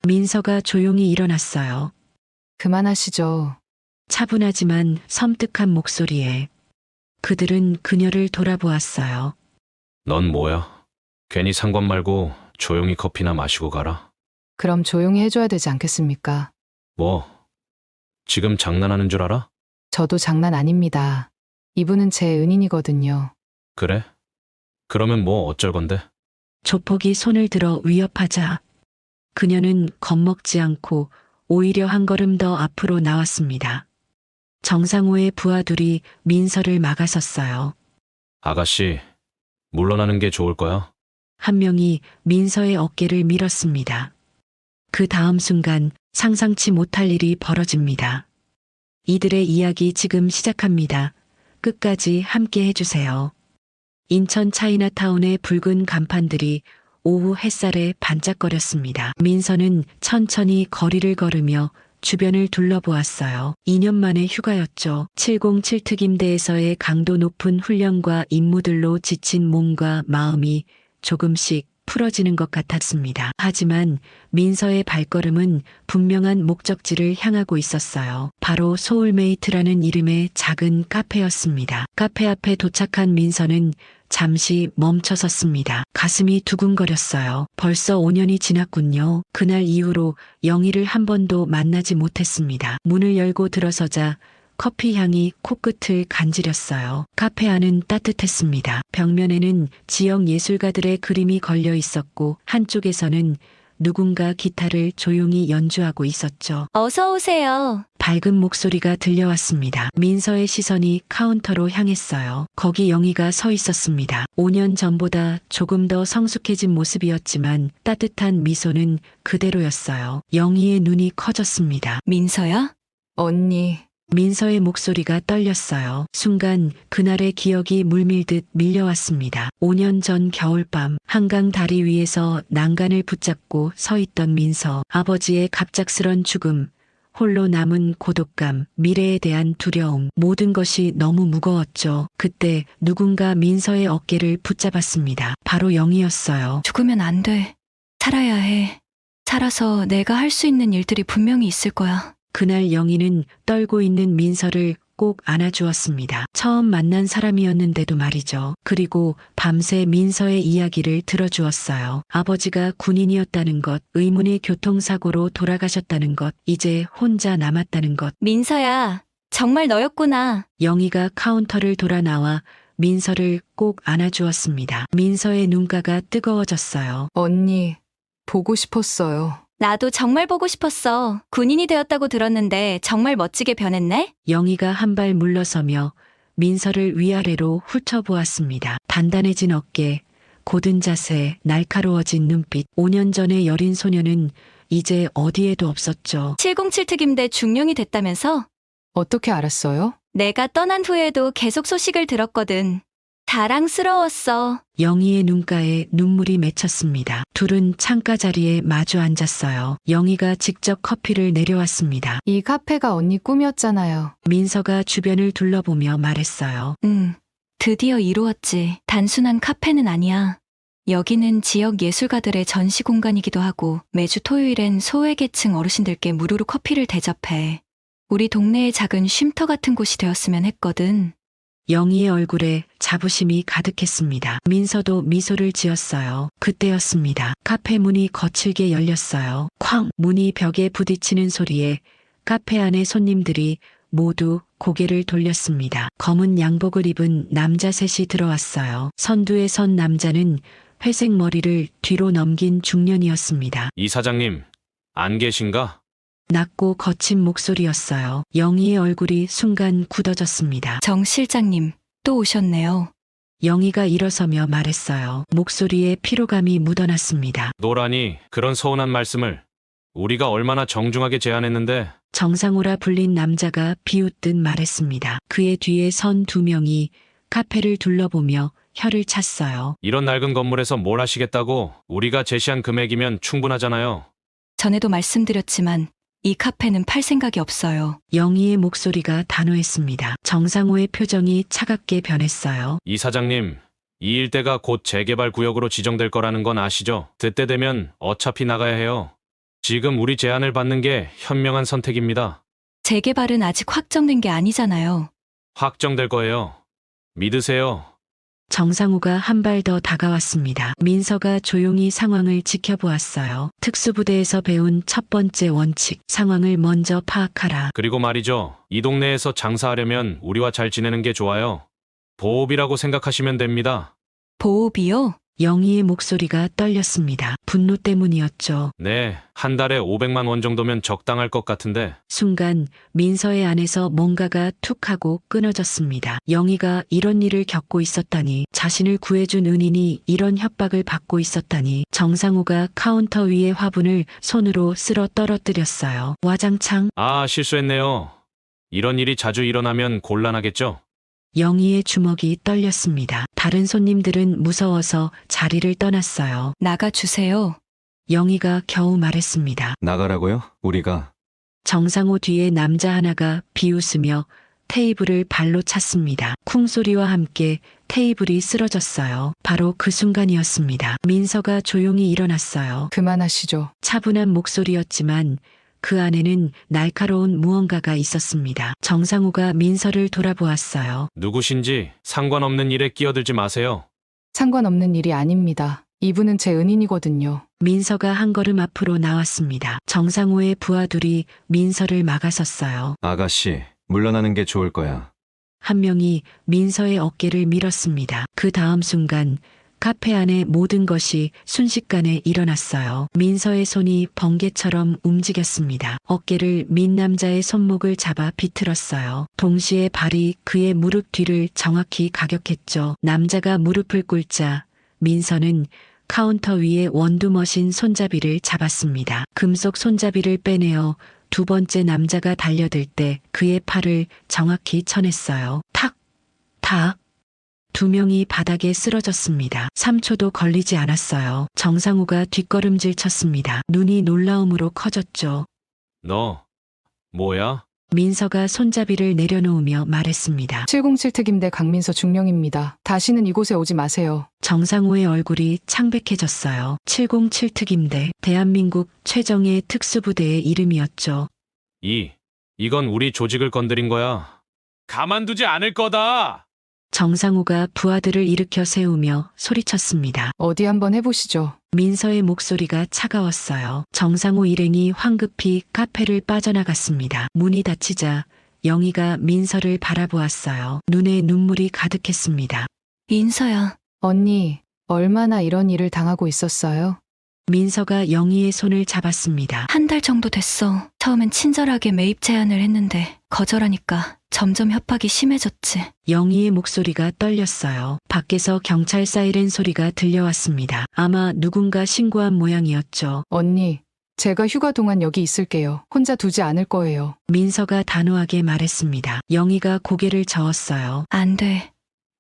민서가 조용히 일어났어요. 그만하시죠. 차분하지만 섬뜩한 목소리에 그들은 그녀를 돌아보았어요. 넌 뭐야? 괜히 상관 말고 조용히 커피나 마시고 가라. 그럼 조용히 해줘야 되지 않겠습니까? 뭐? 지금 장난하는 줄 알아? 저도 장난 아닙니다. 이분은 제 은인이거든요. 그래? 그러면 뭐 어쩔 건데? 조폭이 손을 들어 위협하자 그녀는 겁먹지 않고 오히려 한 걸음 더 앞으로 나왔습니다. 정상호의 부하들이 민서를 막아섰어요. 아가씨, 물러나는 게 좋을 거야. 한 명이 민서의 어깨를 밀었습니다. 그 다음 순간 상상치 못할 일이 벌어집니다. 이들의 이야기 지금 시작합니다. 끝까지 함께 해주세요. 인천 차이나타운의 붉은 간판들이 오후 햇살에 반짝거렸습니다. 민서는 천천히 거리를 걸으며 주변을 둘러보았어요. 2년 만의 휴가였죠. 707 특임대에서의 강도 높은 훈련과 임무들로 지친 몸과 마음이 조금씩 풀어지는 것 같았습니다. 하지만 민서의 발걸음은 분명한 목적지를 향하고 있었어요. 바로 소울메이트라는 이름의 작은 카페였습니다. 카페 앞에 도착한 민서는 잠시 멈춰섰습니다. 가슴이 두근거렸어요. 벌써 5년이 지났군요. 그날 이후로 영희를 한 번도 만나지 못했습니다. 문을 열고 들어서자 커피 향이 코끝을 간지렸어요. 카페 안은 따뜻했습니다. 벽면에는 지역 예술가들의 그림이 걸려 있었고 한쪽에서는 누군가 기타를 조용히 연주하고 있었죠. 어서 오세요. 밝은 목소리가 들려왔습니다. 민서의 시선이 카운터로 향했어요. 거기 영희가 서 있었습니다. 5년 전보다 조금 더 성숙해진 모습이었지만 따뜻한 미소는 그대로였어요. 영희의 눈이 커졌습니다. 민서야? 언니, 민서의 목소리가 떨렸어요. 순간 그날의 기억이 물밀듯 밀려왔습니다. 5년 전 겨울밤 한강 다리 위에서 난간을 붙잡고 서 있던 민서. 아버지의 갑작스런 죽음, 홀로 남은 고독감, 미래에 대한 두려움, 모든 것이 너무 무거웠죠. 그때 누군가 민서의 어깨를 붙잡았습니다. 바로 영희였어요. 죽으면 안 돼. 살아야 해. 살아서 내가 할 수 있는 일들이 분명히 있을 거야. 그날 영희는 떨고 있는 민서를 꼭 안아주었습니다. 처음 만난 사람이었는데도 말이죠. 그리고 밤새 민서의 이야기를 들어주었어요. 아버지가 군인이었다는 것, 의문의 교통사고로 돌아가셨다는 것, 이제 혼자 남았다는 것. 민서야, 정말 너였구나. 영희가 카운터를 돌아 나와 민서를 꼭 안아주었습니다. 민서의 눈가가 뜨거워졌어요. 언니, 보고 싶었어요. 나도 정말 보고 싶었어. 군인이 되었다고 들었는데 정말 멋지게 변했네? 영희가 한 발 물러서며 민서를 위아래로 훑어보았습니다. 단단해진 어깨, 고든 자세, 날카로워진 눈빛. 5년 전의 여린 소녀는 이제 어디에도 없었죠. 707 특임대 중령이 됐다면서? 어떻게 알았어요? 내가 떠난 후에도 계속 소식을 들었거든. 자랑스러웠어. 영희의 눈가에 눈물이 맺혔습니다. 둘은 창가 자리에 마주 앉았어요. 영희가 직접 커피를 내려왔습니다. 이 카페가 언니 꿈이었잖아요. 민서가 주변을 둘러보며 말했어요. 드디어 이루었지. 단순한 카페는 아니야. 여기는 지역 예술가들의 전시 공간이기도 하고 매주 토요일엔 소외계층 어르신들께 무료로 커피를 대접해. 우리 동네의 작은 쉼터 같은 곳이 되었으면 했거든. 영희의 얼굴에 자부심이 가득했습니다. 민서도 미소를 지었어요. 그때였습니다. 카페 문이 거칠게 열렸어요. 쾅! 문이 벽에 부딪히는 소리에 카페 안의 손님들이 모두 고개를 돌렸습니다. 검은 양복을 입은 남자 셋이 들어왔어요. 선두에 선 남자는 회색 머리를 뒤로 넘긴 중년이었습니다. 이 사장님, 안 계신가? 낮고 거친 목소리였어요. 영희의 얼굴이 순간 굳어졌습니다. 정 실장님, 또 오셨네요. 영희가 일어서며 말했어요. 목소리에 피로감이 묻어났습니다. 노라니, 그런 서운한 말씀을. 우리가 얼마나 정중하게 제안했는데. 정상호라 불린 남자가 비웃듯 말했습니다. 그의 뒤에 선 2명이 카페를 둘러보며 혀를 찼어요. 이런 낡은 건물에서 뭘 하시겠다고. 우리가 제시한 금액이면 충분하잖아요. 전에도 말씀드렸지만 이 카페는 팔 생각이 없어요. 영희의 목소리가 단호했습니다. 정상호의 표정이 차갑게 변했어요. 이 사장님, 이 일대가 곧 재개발 구역으로 지정될 거라는 건 아시죠? 그때 되면 어차피 나가야 해요. 지금 우리 제안을 받는 게 현명한 선택입니다. 재개발은 아직 확정된 게 아니잖아요. 확정될 거예요. 믿으세요. 정상우가 한 발 더 다가왔습니다. 민서가 조용히 상황을 지켜보았어요. 특수부대에서 배운 첫 번째 원칙, 상황을 먼저 파악하라. 그리고 말이죠. 이 동네에서 장사하려면 우리와 잘 지내는 게 좋아요. 보업이라고 생각하시면 됩니다. 보호비요? 영희의 목소리가 떨렸습니다. 분노 때문이었죠. 네, 한 달에 500만 원 정도면 적당할 것 같은데. 순간 민서의 안에서 뭔가가 툭 하고 끊어졌습니다. 영희가 이런 일을 겪고 있었다니, 자신을 구해준 은인이 이런 협박을 받고 있었다니. 정상우가 카운터 위의 화분을 손으로 쓸어 떨어뜨렸어요. 와장창. 아, 실수했네요. 이런 일이 자주 일어나면 곤란하겠죠? 영희의 주먹이 떨렸습니다. 다른 손님들은 무서워서 자리를 떠났어요. 나가주세요. 영희가 겨우 말했습니다. 나가라고요? 우리가. 정상호 뒤에 남자 하나가 비웃으며 테이블을 발로 찼습니다. 쿵 소리와 함께 테이블이 쓰러졌어요. 바로 그 순간이었습니다. 민서가 조용히 일어났어요. 그만하시죠. 차분한 목소리였지만 그 안에는 날카로운 무언가가 있었습니다. 정상우가 민서를 돌아보았어요. 누구신지 상관없는 일에 끼어들지 마세요. 상관없는 일이 아닙니다. 이분은 제 은인이거든요. 민서가 한 걸음 앞으로 나왔습니다. 정상우의 부하들이 민서를 막아섰어요. 아가씨, 물러나는 게 좋을 거야. 한 명이 민서의 어깨를 밀었습니다. 그 다음 순간 카페 안의 모든 것이 순식간에 일어났어요. 민서의 손이 번개처럼 움직였습니다. 어깨를 민 남자의 손목을 잡아 비틀었어요. 동시에 발이 그의 무릎 뒤를 정확히 가격했죠. 남자가 무릎을 꿇자 민서는 카운터 위에 원두머신 손잡이를 잡았습니다. 금속 손잡이를 빼내어 두 번째 남자가 달려들 때 그의 팔을 정확히 쳐냈어요. 탁! 탁! 두 명이 바닥에 쓰러졌습니다. 3초도 걸리지 않았어요. 정상우가 뒷걸음질 쳤습니다. 눈이 놀라움으로 커졌죠. 너, 뭐야? 민서가 손잡이를 내려놓으며 말했습니다. 707 특임대 강민서 중령입니다. 다시는 이곳에 오지 마세요. 정상우의 얼굴이 창백해졌어요. 707 특임대, 대한민국 최정예 특수부대의 이름이었죠. 이건 우리 조직을 건드린 거야. 가만두지 않을 거다! 정상우가 부하들을 일으켜 세우며 소리쳤습니다. 어디 한번 해보시죠. 민서의 목소리가 차가웠어요. 정상우 일행이 황급히 카페를 빠져나갔습니다. 문이 닫히자 영희가 민서를 바라보았어요. 눈에 눈물이 가득했습니다. 민서야, 언니, 얼마나 이런 일을 당하고 있었어요? 민서가 영희의 손을 잡았습니다. 한 달 정도 됐어. 처음엔 친절하게 매입 제안을 했는데 거절하니까 점점 협박이 심해졌지. 영희의 목소리가 떨렸어요. 밖에서 경찰 사이렌 소리가 들려왔습니다. 아마 누군가 신고한 모양이었죠. 언니, 제가 휴가 동안 여기 있을게요. 혼자 두지 않을 거예요. 민서가 단호하게 말했습니다. 영희가 고개를 저었어요. 안 돼.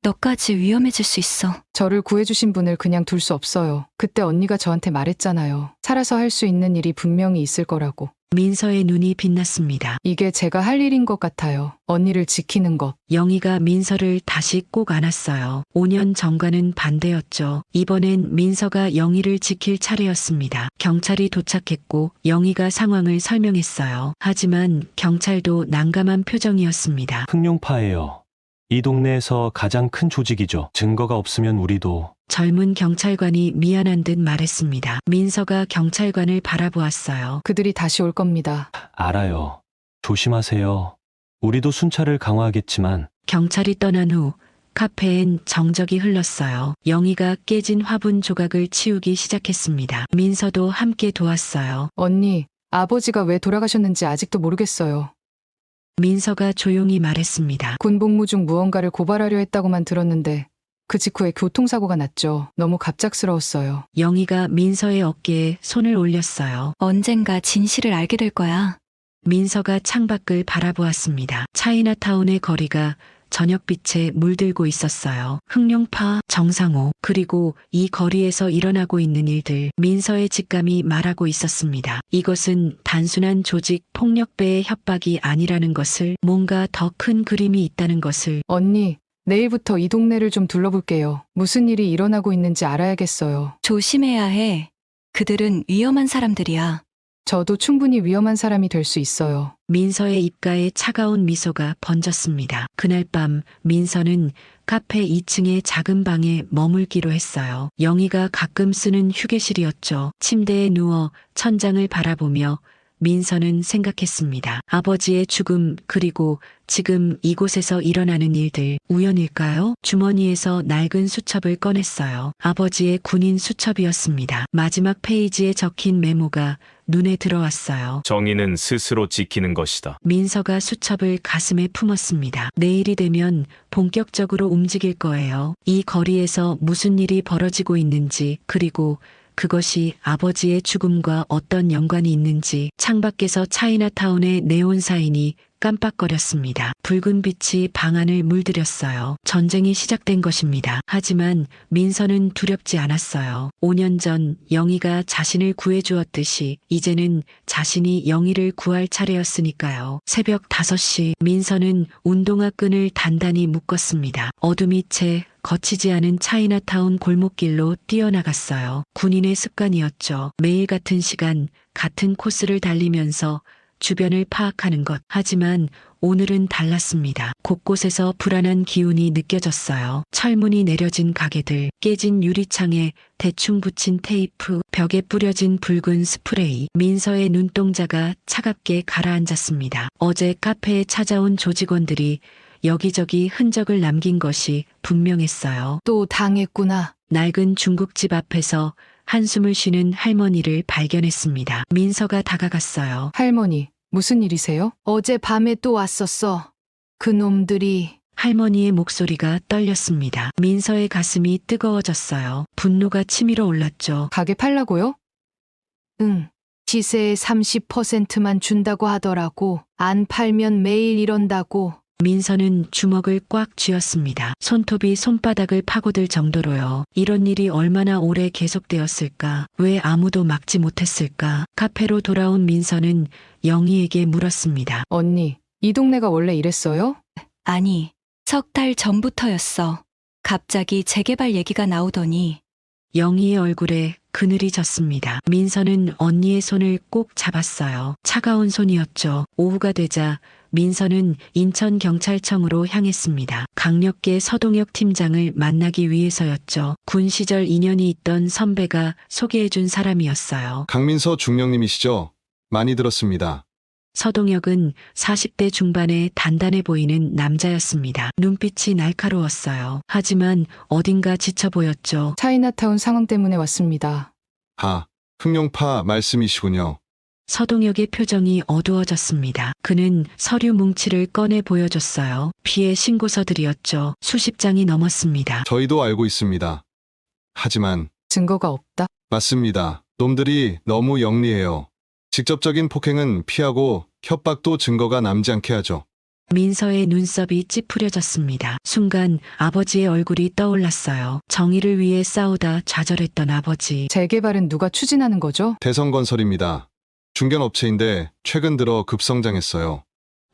너까지 위험해질 수 있어. 저를 구해주신 분을 그냥 둘 수 없어요. 그때 언니가 저한테 말했잖아요. 살아서 할 수 있는 일이 분명히 있을 거라고. 민서의 눈이 빛났습니다. 이게 제가 할 일인 것 같아요. 언니를 지키는 것. 영희가 민서를 다시 꼭 안았어요. 5년 전과는 반대였죠. 이번엔 민서가 영희를 지킬 차례였습니다. 경찰이 도착했고 영희가 상황을 설명했어요. 하지만 경찰도 난감한 표정이었습니다. 흑룡파예요. 이 동네에서 가장 큰 조직이죠. 증거가 없으면 우리도. 젊은 경찰관이 미안한 듯 말했습니다. 민서가 경찰관을 바라보았어요. 그들이 다시 올 겁니다. 알아요. 조심하세요. 우리도 순찰을 강화하겠지만. 경찰이 떠난 후 카페엔 정적이 흘렀어요. 영희가 깨진 화분 조각을 치우기 시작했습니다. 민서도 함께 도왔어요. 언니, 아버지가 왜 돌아가셨는지 아직도 모르겠어요. 민서가 조용히 말했습니다. 군복무 중 무언가를 고발하려 했다고만 들었는데 그 직후에 교통사고가 났죠. 너무 갑작스러웠어요. 영희가 민서의 어깨에 손을 올렸어요. 언젠가 진실을 알게 될 거야. 민서가 창밖을 바라보았습니다. 차이나타운의 거리가 저녁빛에 물들고 있었어요. 흑룡파, 정상호, 그리고 이 거리에서 일어나고 있는 일들, 민서의 직감이 말하고 있었습니다. 이것은 단순한 조직 폭력배의 협박이 아니라는 것을, 뭔가 더 큰 그림이 있다는 것을. 언니, 내일부터 이 동네를 좀 둘러볼게요. 무슨 일이 일어나고 있는지 알아야겠어요. 조심해야 해. 그들은 위험한 사람들이야. 저도 충분히 위험한 사람이 될 수 있어요. 민서의 입가에 차가운 미소가 번졌습니다. 그날 밤 민서는 카페 2층의 작은 방에 머물기로 했어요. 영희가 가끔 쓰는 휴게실이었죠. 침대에 누워 천장을 바라보며 민서는 생각했습니다. 아버지의 죽음 그리고 지금 이곳에서 일어나는 일들 우연일까요? 주머니에서 낡은 수첩을 꺼냈어요. 아버지의 군인 수첩이었습니다. 마지막 페이지에 적힌 메모가 눈에 들어왔어요. 정의는 스스로 지키는 것이다. 민서가 수첩을 가슴에 품었습니다. 내일이 되면 본격적으로 움직일 거예요. 이 거리에서 무슨 일이 벌어지고 있는지 그리고 그것이 아버지의 죽음과 어떤 연관이 있는지. 창밖에서 차이나타운의 네온 사인이 깜빡거렸습니다. 붉은 빛이 방 안을 물들였어요. 전쟁이 시작된 것입니다. 하지만 민서는 두렵지 않았어요. 5년 전 영희가 자신을 구해주었듯이 이제는 자신이 영희를 구할 차례였으니까요. 새벽 5시 민서는 운동화 끈을 단단히 묶었습니다. 어둠이 채 거치지 않은 차이나타운 골목길로 뛰어나갔어요. 군인의 습관이었죠. 매일 같은 시간, 같은 코스를 달리면서 주변을 파악하는 것. 하지만 오늘은 달랐습니다. 곳곳에서 불안한 기운이 느껴졌어요. 철문이 내려진 가게들, 깨진 유리창에 대충 붙인 테이프, 벽에 뿌려진 붉은 스프레이. 민서의 눈동자가 차갑게 가라앉았습니다. 어제 카페에 찾아온 조직원들이 여기저기 흔적을 남긴 것이 분명했어요. 또 당했구나. 낡은 중국집 앞에서 한숨을 쉬는 할머니를 발견했습니다. 민서가 다가갔어요. 할머니, 무슨 일이세요? 어제 밤에 또 왔었어. 그놈들이. 할머니의 목소리가 떨렸습니다. 민서의 가슴이 뜨거워졌어요. 분노가 치밀어 올랐죠. 가게 팔라고요? 응. 시세의 30%만 준다고 하더라고. 안 팔면 매일 이런다고. 민서는 주먹을 꽉 쥐었습니다. 손톱이 손바닥을 파고들 정도로요. 이런 일이 얼마나 오래 계속되었을까? 왜 아무도 막지 못했을까? 카페로 돌아온 민서는 영희에게 물었습니다. 언니, 이 동네가 원래 이랬어요? 아니, 석 달 전부터였어. 갑자기 재개발 얘기가 나오더니 영희의 얼굴에 그늘이 졌습니다. 민서는 언니의 손을 꼭 잡았어요. 차가운 손이었죠. 오후가 되자 민서는 인천경찰청으로 향했습니다. 강력계 서동혁 팀장을 만나기 위해서였죠. 군 시절 인연이 있던 선배가 소개해준 사람이었어요. 강민서 중령님이시죠? 많이 들었습니다. 서동혁은 40대 중반의 단단해 보이는 남자였습니다. 눈빛이 날카로웠어요. 하지만 어딘가 지쳐 보였죠. 차이나타운 상황 때문에 왔습니다. 흑룡파 말씀이시군요. 서동혁의 표정이 어두워졌습니다. 그는 서류 뭉치를 꺼내 보여줬어요. 피해 신고서들이었죠. 수십 장이 넘었습니다. 저희도 알고 있습니다. 하지만 증거가 없다. 맞습니다. 놈들이 너무 영리해요. 직접적인 폭행은 피하고 협박도 증거가 남지 않게 하죠. 민서의 눈썹이 찌푸려졌습니다. 순간 아버지의 얼굴이 떠올랐어요. 정의를 위해 싸우다 좌절했던 아버지. 재개발은 누가 추진하는 거죠? 대성건설입니다. 중견업체인데 최근 들어 급성장했어요.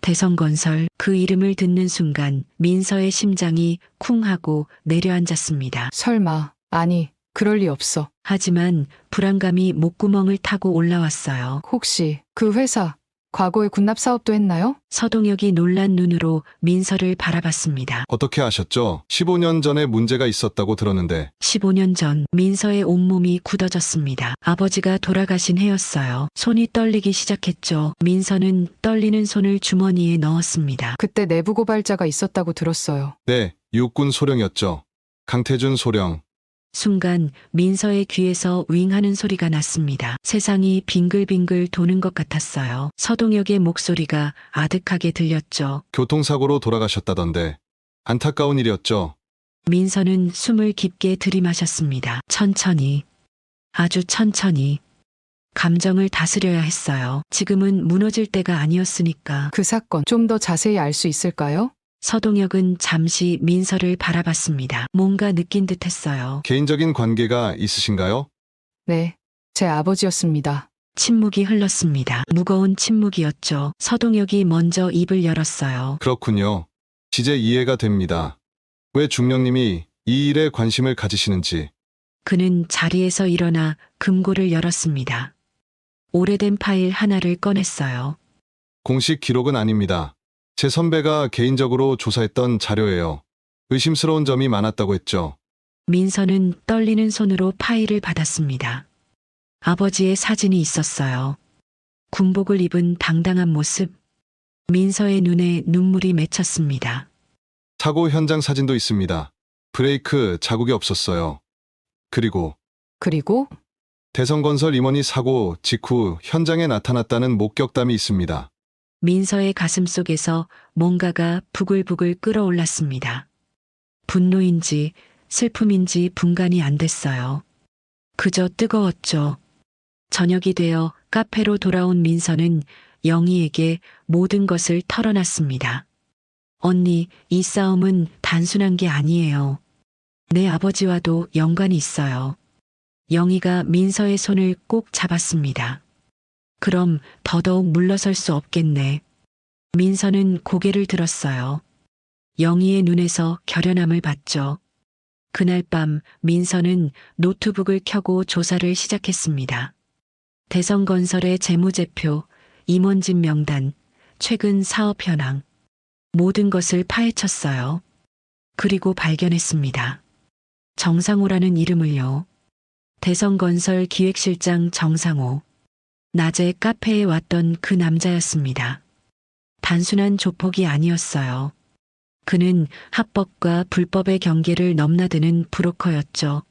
대성건설. 그 이름을 듣는 순간 민서의 심장이 쿵 하고 내려앉았습니다. 설마. 아니, 그럴 리 없어. 하지만 불안감이 목구멍을 타고 올라왔어요. 혹시 그 회사 과거에 군납 사업도 했나요? 서동혁이 놀란 눈으로 민서를 바라봤습니다. 어떻게 아셨죠? 15년 전에 문제가 있었다고 들었는데 15년 전 민서의 온몸이 굳어졌습니다. 아버지가 돌아가신 해였어요. 손이 떨리기 시작했죠. 민서는 떨리는 손을 주머니에 넣었습니다. 그때 내부 고발자가 있었다고 들었어요. 네, 육군 소령이었죠. 강태준 소령. 순간 민서의 귀에서 윙하는 소리가 났습니다. 세상이 빙글빙글 도는 것 같았어요. 서동혁의 목소리가 아득하게 들렸죠. 교통사고로 돌아가셨다던데. 안타까운 일이었죠. 민서는 숨을 깊게 들이마셨습니다. 천천히, 아주 천천히. 감정을 다스려야 했어요. 지금은 무너질 때가 아니었으니까. 그 사건 좀 더 자세히 알 수 있을까요? 서동혁은 잠시 민서를 바라봤습니다. 뭔가 느낀 듯 했어요. 개인적인 관계가 있으신가요? 네, 제 아버지였습니다. 침묵이 흘렀습니다. 무거운 침묵이었죠. 서동혁이 먼저 입을 열었어요. 그렇군요. 이제 이해가 됩니다. 왜 중령님이 이 일에 관심을 가지시는지. 그는 자리에서 일어나 금고를 열었습니다. 오래된 파일 하나를 꺼냈어요. 공식 기록은 아닙니다. 제 선배가 개인적으로 조사했던 자료예요. 의심스러운 점이 많았다고 했죠. 민서는 떨리는 손으로 파일을 받았습니다. 아버지의 사진이 있었어요. 군복을 입은 당당한 모습. 민서의 눈에 눈물이 맺혔습니다. 사고 현장 사진도 있습니다. 브레이크 자국이 없었어요. 그리고 그리고 대성건설 임원이 사고 직후 현장에 나타났다는 목격담이 있습니다. 민서의 가슴 속에서 뭔가가 부글부글 끓어올랐습니다. 분노인지 슬픔인지 분간이 안 됐어요. 그저 뜨거웠죠. 저녁이 되어 카페로 돌아온 민서는 영희에게 모든 것을 털어놨습니다. 언니, 이 싸움은 단순한 게 아니에요. 내 아버지와도 연관이 있어요. 영희가 민서의 손을 꼭 잡았습니다. 그럼 더더욱 물러설 수 없겠네. 민서는 고개를 들었어요. 영희의 눈에서 결연함을 봤죠. 그날 밤 민서는 노트북을 켜고 조사를 시작했습니다. 대성건설의 재무제표, 임원진 명단, 최근 사업 현황, 모든 것을 파헤쳤어요. 그리고 발견했습니다. 정상호라는 이름을요. 대성건설 기획실장 정상호. 낮에 카페에 왔던 그 남자였습니다. 단순한 조폭이 아니었어요. 그는 합법과 불법의 경계를 넘나드는 브로커였죠.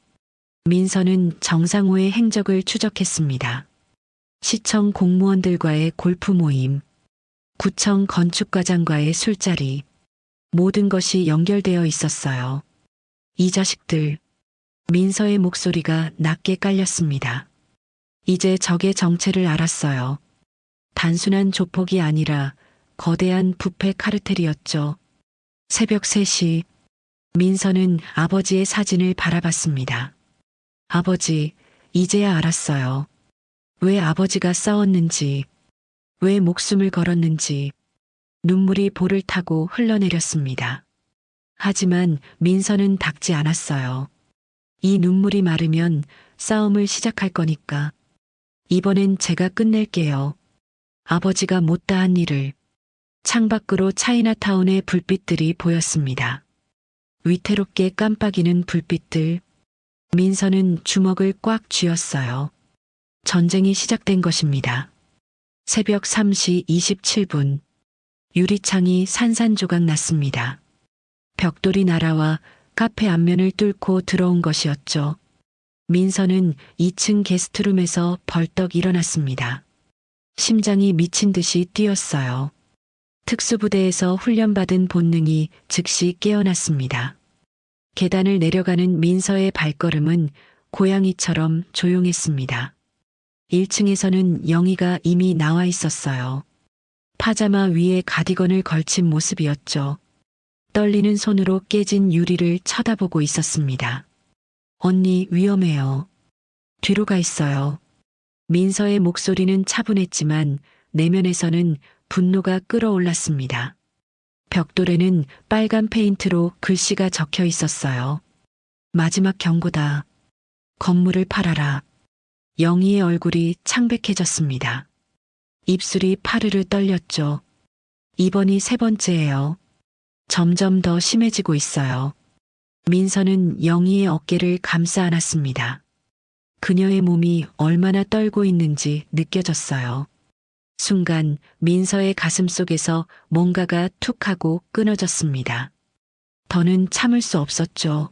민서는 정상호의 행적을 추적했습니다. 시청 공무원들과의 골프 모임, 구청 건축과장과의 술자리, 모든 것이 연결되어 있었어요. 이 자식들. 민서의 목소리가 낮게 깔렸습니다. 이제 적의 정체를 알았어요. 단순한 조폭이 아니라 거대한 부패 카르텔이었죠. 새벽 3시, 민서는 아버지의 사진을 바라봤습니다. 아버지, 이제야 알았어요. 왜 아버지가 싸웠는지, 왜 목숨을 걸었는지, 눈물이 볼을 타고 흘러내렸습니다. 하지만 민서는 닥지 않았어요. 이 눈물이 마르면 싸움을 시작할 거니까. 이번엔 제가 끝낼게요. 아버지가 못다한 일을. 창밖으로 차이나타운의 불빛들이 보였습니다. 위태롭게 깜빡이는 불빛들. 민서는 주먹을 꽉 쥐었어요. 전쟁이 시작된 것입니다. 새벽 3시 27분. 유리창이 산산조각 났습니다. 벽돌이 날아와 카페 앞면을 뚫고 들어온 것이었죠. 민서는 2층 게스트룸에서 벌떡 일어났습니다. 심장이 미친 듯이 뛰었어요. 특수부대에서 훈련받은 본능이 즉시 깨어났습니다. 계단을 내려가는 민서의 발걸음은 고양이처럼 조용했습니다. 1층에서는 영희가 이미 나와 있었어요. 파자마 위에 가디건을 걸친 모습이었죠. 떨리는 손으로 깨진 유리를 쳐다보고 있었습니다. 언니, 위험해요. 뒤로 가 있어요. 민서의 목소리는 차분했지만 내면에서는 분노가 끓어올랐습니다. 벽돌에는 빨간 페인트로 글씨가 적혀 있었어요. 마지막 경고다. 건물을 팔아라. 영희의 얼굴이 창백해졌습니다. 입술이 파르르 떨렸죠. 이번이 3번째예요. 점점 더 심해지고 있어요. 민서는 영희의 어깨를 감싸 안았습니다. 그녀의 몸이 얼마나 떨고 있는지 느껴졌어요. 순간 민서의 가슴 속에서 뭔가가 툭 하고 끊어졌습니다. 더는 참을 수 없었죠.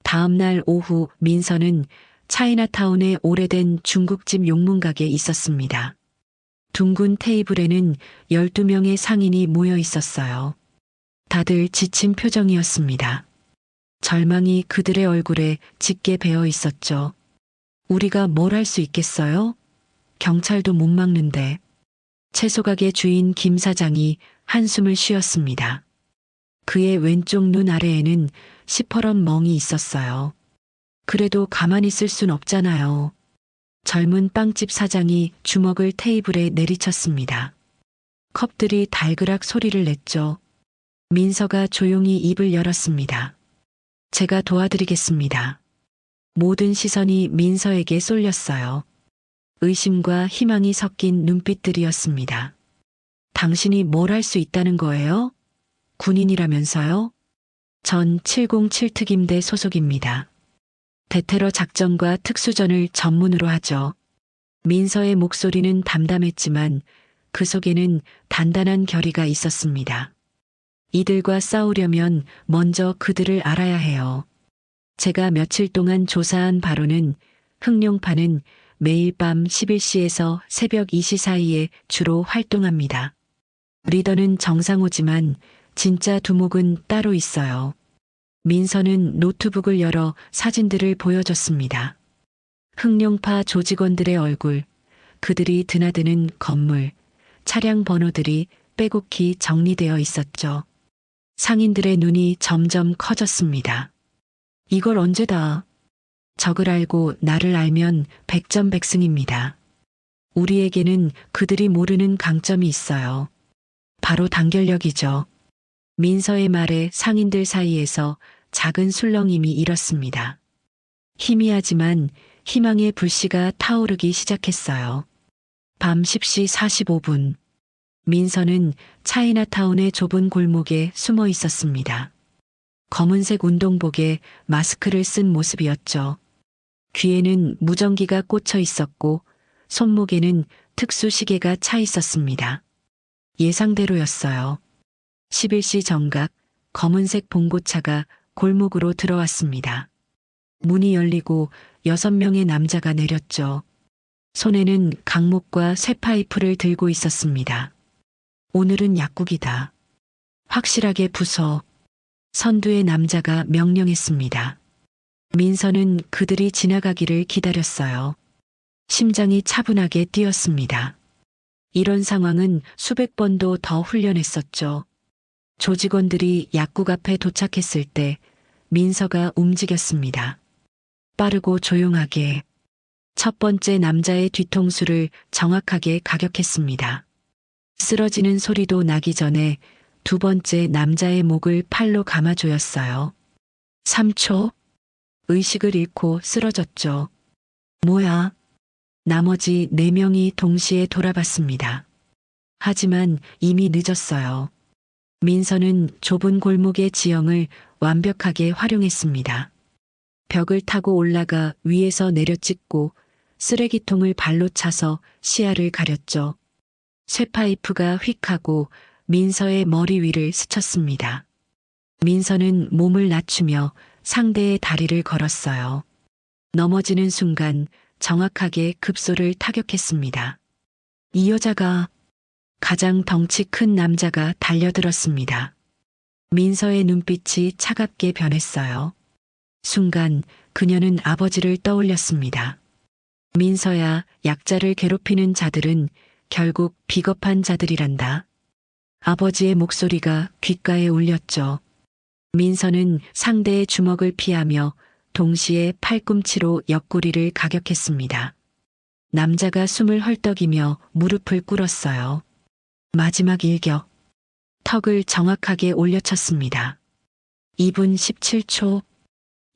다음 날 오후 민서는 차이나타운의 오래된 중국집 용문가게에 있었습니다. 둥근 테이블에는 12명의 상인이 모여 있었어요. 다들 지친 표정이었습니다. 절망이 그들의 얼굴에 짙게 배어 있었죠. 우리가 뭘 할 수 있겠어요? 경찰도 못 막는데. 채소가게 주인 김 사장이 한숨을 쉬었습니다. 그의 왼쪽 눈 아래에는 시퍼런 멍이 있었어요. 그래도 가만히 있을 순 없잖아요. 젊은 빵집 사장이 주먹을 테이블에 내리쳤습니다. 컵들이 달그락 소리를 냈죠. 민서가 조용히 입을 열었습니다. 제가 도와드리겠습니다. 모든 시선이 민서에게 쏠렸어요. 의심과 희망이 섞인 눈빛들이었습니다. 당신이 뭘 할 수 있다는 거예요? 군인이라면서요? 전 707특임대 소속입니다. 대테러 작전과 특수전을 전문으로 하죠. 민서의 목소리는 담담했지만 그 속에는 단단한 결의가 있었습니다. 이들과 싸우려면 먼저 그들을 알아야 해요. 제가 며칠 동안 조사한 바로는 흑룡파는 매일 밤 11시에서 새벽 2시 사이에 주로 활동합니다. 리더는 정상호지만 진짜 두목은 따로 있어요. 민서는 노트북을 열어 사진들을 보여줬습니다. 흑룡파 조직원들의 얼굴, 그들이 드나드는 건물, 차량 번호들이 빼곡히 정리되어 있었죠. 상인들의 눈이 점점 커졌습니다. 이걸 언제 다? 적을 알고 나를 알면 백전백승입니다. 우리에게는 그들이 모르는 강점이 있어요. 바로 단결력이죠. 민서의 말에 상인들 사이에서 작은 술렁임이 일었습니다. 희미하지만 희망의 불씨가 타오르기 시작했어요. 밤 10시 45분. 민서는 차이나타운의 좁은 골목에 숨어 있었습니다. 검은색 운동복에 마스크를 쓴 모습이었죠. 귀에는 무전기가 꽂혀 있었고 손목에는 특수 시계가 차 있었습니다. 예상대로였어요. 11시 정각 검은색 봉고차가 골목으로 들어왔습니다. 문이 열리고 6명의 남자가 내렸죠. 손에는 강목과 쇠파이프를 들고 있었습니다. 오늘은 약국이다. 확실하게 부숴. 선두의 남자가 명령했습니다. 민서는 그들이 지나가기를 기다렸어요. 심장이 차분하게 뛰었습니다. 이런 상황은 수백 번도 더 훈련했었죠. 조직원들이 약국 앞에 도착했을 때 민서가 움직였습니다. 빠르고 조용하게 첫 번째 남자의 뒤통수를 정확하게 가격했습니다. 쓰러지는 소리도 나기 전에 두 번째 남자의 목을 팔로 감아조였어요. 3초. 의식을 잃고 쓰러졌죠. 뭐야? 나머지 4명이 동시에 돌아봤습니다. 하지만 이미 늦었어요. 민서는 좁은 골목의 지형을 완벽하게 활용했습니다. 벽을 타고 올라가 위에서 내려찍고 쓰레기통을 발로 차서 시야를 가렸죠. 쇠파이프가 휙하고 민서의 머리 위를 스쳤습니다. 민서는 몸을 낮추며 상대의 다리를 걸었어요. 넘어지는 순간 정확하게 급소를 타격했습니다. 이 여자가 가장 덩치 큰 남자가 달려들었습니다. 민서의 눈빛이 차갑게 변했어요. 순간 그녀는 아버지를 떠올렸습니다. 민서야, 약자를 괴롭히는 자들은 결국 비겁한 자들이란다. 아버지의 목소리가 귓가에 울렸죠. 민서는 상대의 주먹을 피하며 동시에 팔꿈치로 옆구리를 가격했습니다. 남자가 숨을 헐떡이며 무릎을 꿇었어요. 마지막 일격. 턱을 정확하게 올려쳤습니다. 2분 17초.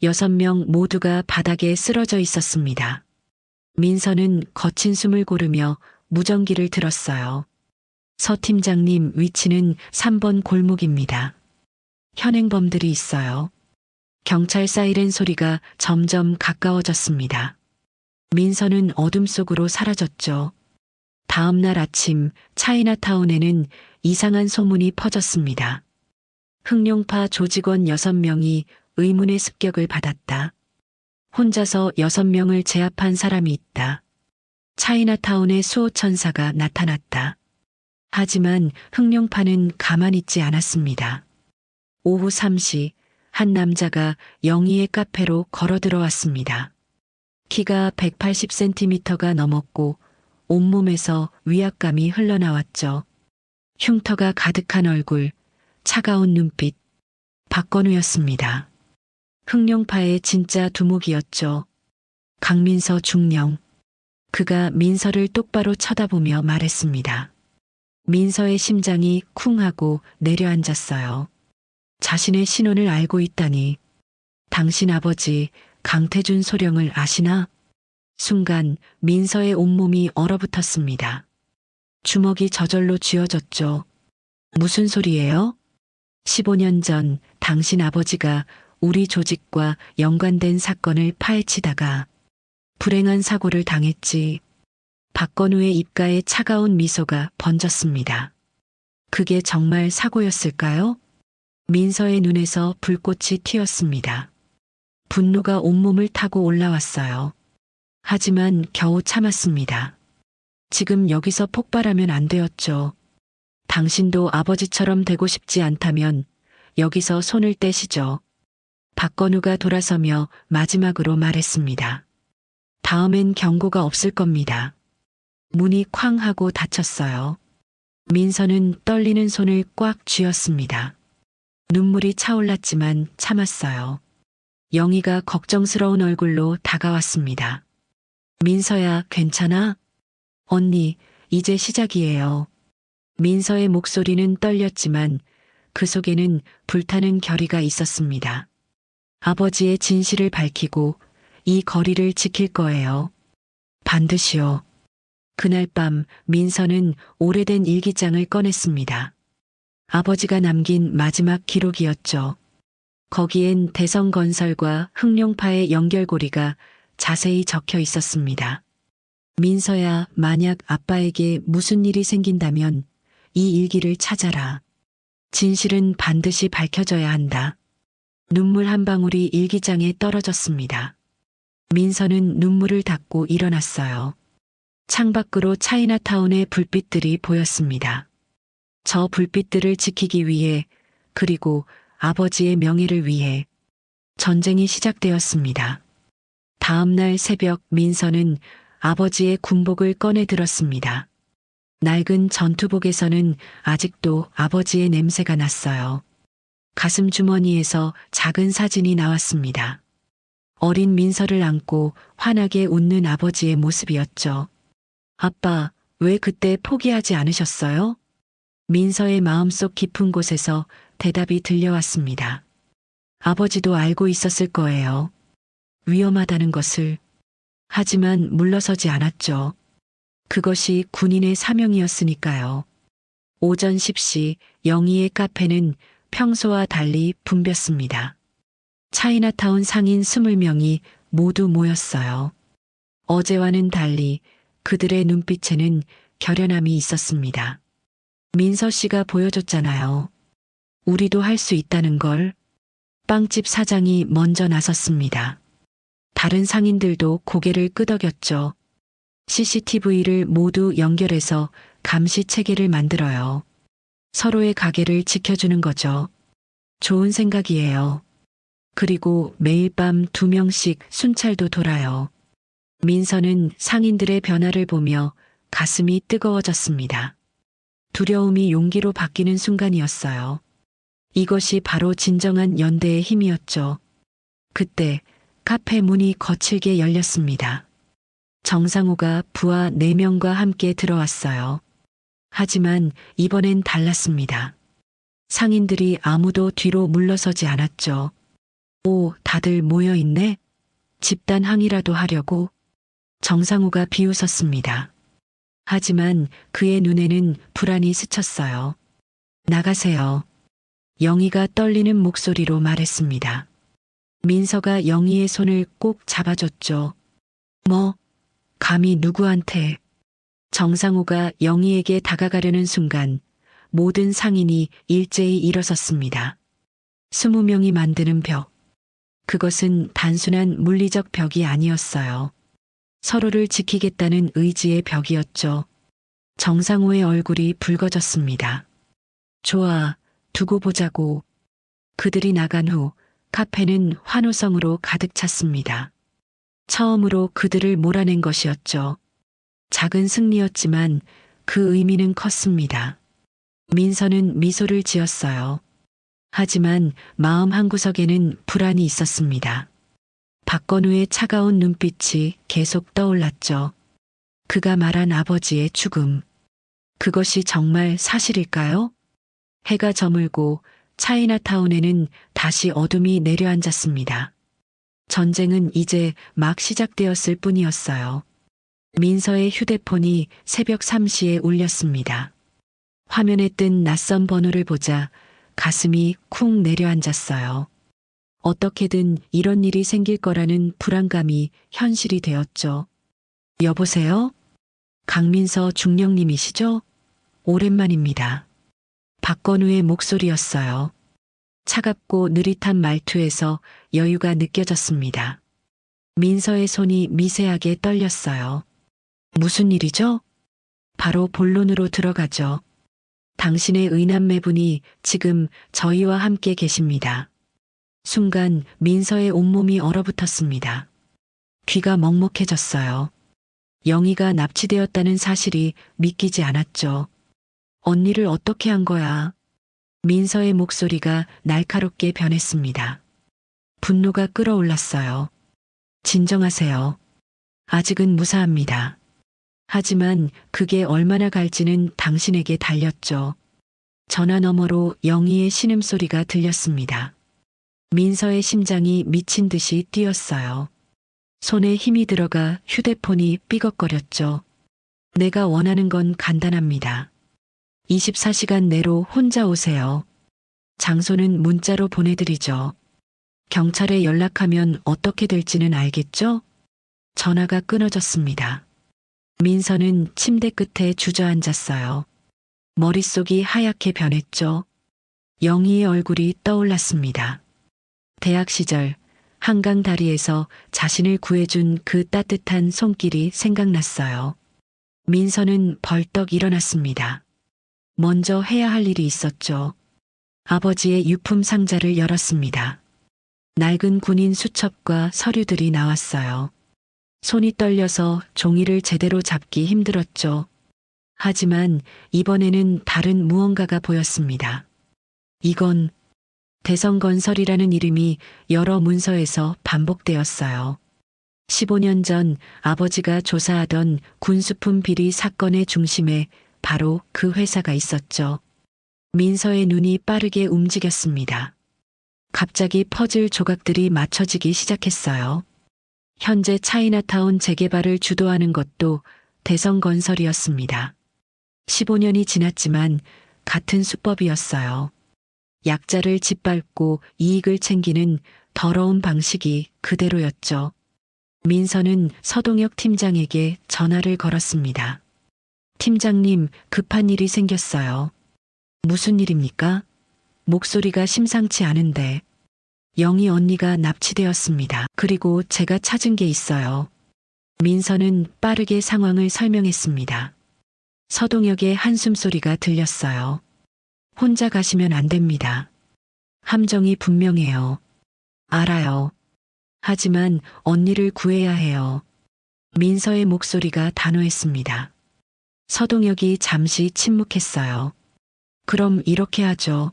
6명 모두가 바닥에 쓰러져 있었습니다. 민서는 거친 숨을 고르며 무전기를 들었어요. 서 팀장님, 위치는 3번 골목입니다. 현행범들이 있어요. 경찰 사이렌 소리가 점점 가까워졌습니다. 민서는 어둠 속으로 사라졌죠. 다음 날 아침 차이나타운에는 이상한 소문이 퍼졌습니다. 흑룡파 조직원 6명이 의문의 습격을 받았다. 혼자서 6명을 제압한 사람이 있다. 차이나타운의 수호천사가 나타났다. 하지만 흑룡파는 가만히 있지 않았습니다. 오후 3시 한 남자가 영희의 카페로 걸어 들어왔습니다. 키가 180cm가 넘었고 온몸에서 위압감이 흘러나왔죠. 흉터가 가득한 얼굴, 차가운 눈빛, 박건우였습니다. 흑룡파의 진짜 두목이었죠. 강민서 중령. 그가 민서를 똑바로 쳐다보며 말했습니다. 민서의 심장이 쿵 하고 내려앉았어요. 자신의 신원을 알고 있다니. 당신 아버지 강태준 소령을 아시나? 순간 민서의 온몸이 얼어붙었습니다. 주먹이 저절로 쥐어졌죠. 무슨 소리예요? 15년 전 당신 아버지가 우리 조직과 연관된 사건을 파헤치다가 불행한 사고를 당했지. 박건우의 입가에 차가운 미소가 번졌습니다. 그게 정말 사고였을까요? 민서의 눈에서 불꽃이 튀었습니다. 분노가 온몸을 타고 올라왔어요. 하지만 겨우 참았습니다. 지금 여기서 폭발하면 안 되었죠. 당신도 아버지처럼 되고 싶지 않다면 여기서 손을 떼시죠. 박건우가 돌아서며 마지막으로 말했습니다. 다음엔 경고가 없을 겁니다. 문이 쾅 하고 닫혔어요. 민서는 떨리는 손을 꽉 쥐었습니다. 눈물이 차올랐지만 참았어요. 영희가 걱정스러운 얼굴로 다가왔습니다. 민서야, 괜찮아? 언니, 이제 시작이에요. 민서의 목소리는 떨렸지만 그 속에는 불타는 결의가 있었습니다. 아버지의 진실을 밝히고 이 거리를 지킬 거예요. 반드시요. 그날 밤 민서는 오래된 일기장을 꺼냈습니다. 아버지가 남긴 마지막 기록이었죠. 거기엔 대성건설과 흑룡파의 연결고리가 자세히 적혀 있었습니다. 민서야, 만약 아빠에게 무슨 일이 생긴다면 이 일기를 찾아라. 진실은 반드시 밝혀져야 한다. 눈물 한 방울이 일기장에 떨어졌습니다. 민서는 눈물을 닦고 일어났어요. 창밖으로 차이나타운의 불빛들이 보였습니다. 저 불빛들을 지키기 위해, 그리고 아버지의 명예를 위해 전쟁이 시작되었습니다. 다음 날 새벽 민서는 아버지의 군복을 꺼내 들었습니다. 낡은 전투복에서는 아직도 아버지의 냄새가 났어요. 가슴 주머니에서 작은 사진이 나왔습니다. 어린 민서를 안고 환하게 웃는 아버지의 모습이었죠. 아빠, 왜 그때 포기하지 않으셨어요? 민서의 마음속 깊은 곳에서 대답이 들려왔습니다. 아버지도 알고 있었을 거예요. 위험하다는 것을. 하지만 물러서지 않았죠. 그것이 군인의 사명이었으니까요. 오전 10시 영희의 카페는 평소와 달리 붐볐습니다. 차이나타운 상인 20명이 모두 모였어요. 어제와는 달리 그들의 눈빛에는 결연함이 있었습니다. 민서 씨가 보여줬잖아요. 우리도 할 수 있다는 걸. 빵집 사장이 먼저 나섰습니다. 다른 상인들도 고개를 끄덕였죠. CCTV를 모두 연결해서 감시 체계를 만들어요. 서로의 가게를 지켜주는 거죠. 좋은 생각이에요. 그리고 매일 밤 2명씩 순찰도 돌아요. 민서는 상인들의 변화를 보며 가슴이 뜨거워졌습니다. 두려움이 용기로 바뀌는 순간이었어요. 이것이 바로 진정한 연대의 힘이었죠. 그때 카페 문이 거칠게 열렸습니다. 정상우가 부하 4명과 함께 들어왔어요. 하지만 이번엔 달랐습니다. 상인들이 아무도 뒤로 물러서지 않았죠. 오, 다들 모여있네? 집단 항의라도 하려고? 정상우가 비웃었습니다. 하지만 그의 눈에는 불안이 스쳤어요. 나가세요. 영희가 떨리는 목소리로 말했습니다. 민서가 영희의 손을 꼭 잡아줬죠. 뭐? 감히 누구한테? 정상우가 영희에게 다가가려는 순간 모든 상인이 일제히 일어섰습니다. 20명이 만드는 벽. 그것은 단순한 물리적 벽이 아니었어요. 서로를 지키겠다는 의지의 벽이었죠. 정상우의 얼굴이 붉어졌습니다. 좋아, 두고 보자고. 그들이 나간 후 카페는 환호성으로 가득 찼습니다. 처음으로 그들을 몰아낸 것이었죠. 작은 승리였지만 그 의미는 컸습니다. 민서는 미소를 지었어요. 하지만 마음 한구석에는 불안이 있었습니다. 박건우의 차가운 눈빛이 계속 떠올랐죠. 그가 말한 아버지의 죽음. 그것이 정말 사실일까요? 해가 저물고 차이나타운에는 다시 어둠이 내려앉았습니다. 전쟁은 이제 막 시작되었을 뿐이었어요. 민서의 휴대폰이 새벽 3시에 울렸습니다. 화면에 뜬 낯선 번호를 보자 가슴이 쿵 내려앉았어요. 어떻게든 이런 일이 생길 거라는 불안감이 현실이 되었죠. 여보세요? 강민서 중령님이시죠? 오랜만입니다. 박건우의 목소리였어요. 차갑고 느릿한 말투에서 여유가 느껴졌습니다. 민서의 손이 미세하게 떨렸어요. 무슨 일이죠? 바로 본론으로 들어가죠. 당신의 의남매분이 지금 저희와 함께 계십니다. 순간 민서의 온몸이 얼어붙었습니다. 귀가 먹먹해졌어요. 영희가 납치되었다는 사실이 믿기지 않았죠. 언니를 어떻게 한 거야? 민서의 목소리가 날카롭게 변했습니다. 분노가 끌어올랐어요. 진정하세요. 아직은 무사합니다. 하지만 그게 얼마나 갈지는 당신에게 달렸죠. 전화 너머로 영희의 신음소리가 들렸습니다. 민서의 심장이 미친 듯이 뛰었어요. 손에 힘이 들어가 휴대폰이 삐걱거렸죠. 내가 원하는 건 간단합니다. 24시간 내로 혼자 오세요. 장소는 문자로 보내드리죠. 경찰에 연락하면 어떻게 될지는 알겠죠? 전화가 끊어졌습니다. 민서는 침대 끝에 주저앉았어요. 머릿속이 하얗게 변했죠. 영희의 얼굴이 떠올랐습니다. 대학 시절 한강 다리에서 자신을 구해준 그 따뜻한 손길이 생각났어요. 민서는 벌떡 일어났습니다. 먼저 해야 할 일이 있었죠. 아버지의 유품 상자를 열었습니다. 낡은 군인 수첩과 서류들이 나왔어요. 손이 떨려서 종이를 제대로 잡기 힘들었죠. 하지만 이번에는 다른 무언가가 보였습니다. 이건 대성건설이라는 이름이 여러 문서에서 반복되었어요. 15년 전 아버지가 조사하던 군수품 비리 사건의 중심에 바로 그 회사가 있었죠. 민서의 눈이 빠르게 움직였습니다. 갑자기 퍼즐 조각들이 맞춰지기 시작했어요. 현재 차이나타운 재개발을 주도하는 것도 대성건설이었습니다. 15년이 지났지만 같은 수법이었어요. 약자를 짓밟고 이익을 챙기는 더러운 방식이 그대로였죠. 민서는 서동혁 팀장에게 전화를 걸었습니다. 팀장님, 급한 일이 생겼어요. 무슨 일입니까? 목소리가 심상치 않은데. 영희 언니가 납치되었습니다. 그리고 제가 찾은 게 있어요. 민서는 빠르게 상황을 설명했습니다. 서동혁의 한숨소리가 들렸어요. 혼자 가시면 안 됩니다. 함정이 분명해요. 알아요. 하지만 언니를 구해야 해요. 민서의 목소리가 단호했습니다. 서동혁이 잠시 침묵했어요. 그럼 이렇게 하죠.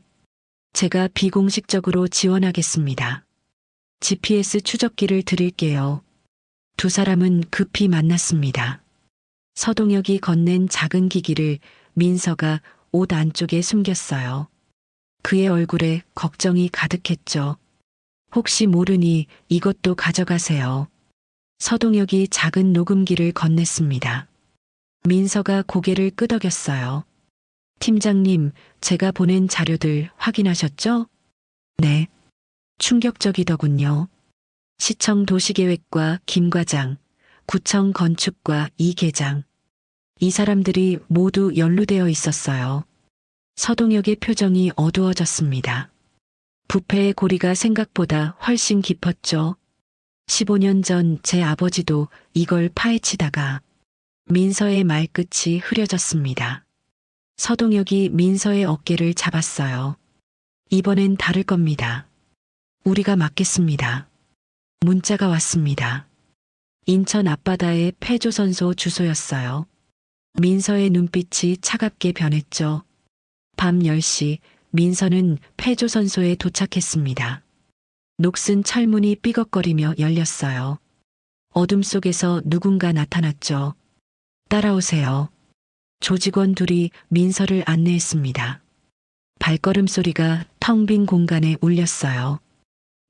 제가 비공식적으로 지원하겠습니다. GPS 추적기를 드릴게요. 두 사람은 급히 만났습니다. 서동혁이 건넨 작은 기기를 민서가 옷 안쪽에 숨겼어요. 그의 얼굴에 걱정이 가득했죠. 혹시 모르니 이것도 가져가세요. 서동혁이 작은 녹음기를 건넸습니다. 민서가 고개를 끄덕였어요. 팀장님, 제가 보낸 자료들 확인하셨죠? 네. 충격적이더군요. 시청 도시계획과 김 과장, 구청 건축과 이 계장. 이 사람들이 모두 연루되어 있었어요. 서동혁의 표정이 어두워졌습니다. 부패의 고리가 생각보다 훨씬 깊었죠. 15년 전 제 아버지도 이걸 파헤치다가. 민서의 말끝이 흐려졌습니다. 서동혁이 민서의 어깨를 잡았어요. 이번엔 다를 겁니다. 우리가 막겠습니다. 문자가 왔습니다. 인천 앞바다의 폐조선소 주소였어요. 민서의 눈빛이 차갑게 변했죠. 밤 10시 민서는 폐조선소에 도착했습니다. 녹슨 철문이 삐걱거리며 열렸어요. 어둠 속에서 누군가 나타났죠. 따라오세요. 조직원 둘이 민서를 안내했습니다. 발걸음 소리가 텅 빈 공간에 울렸어요.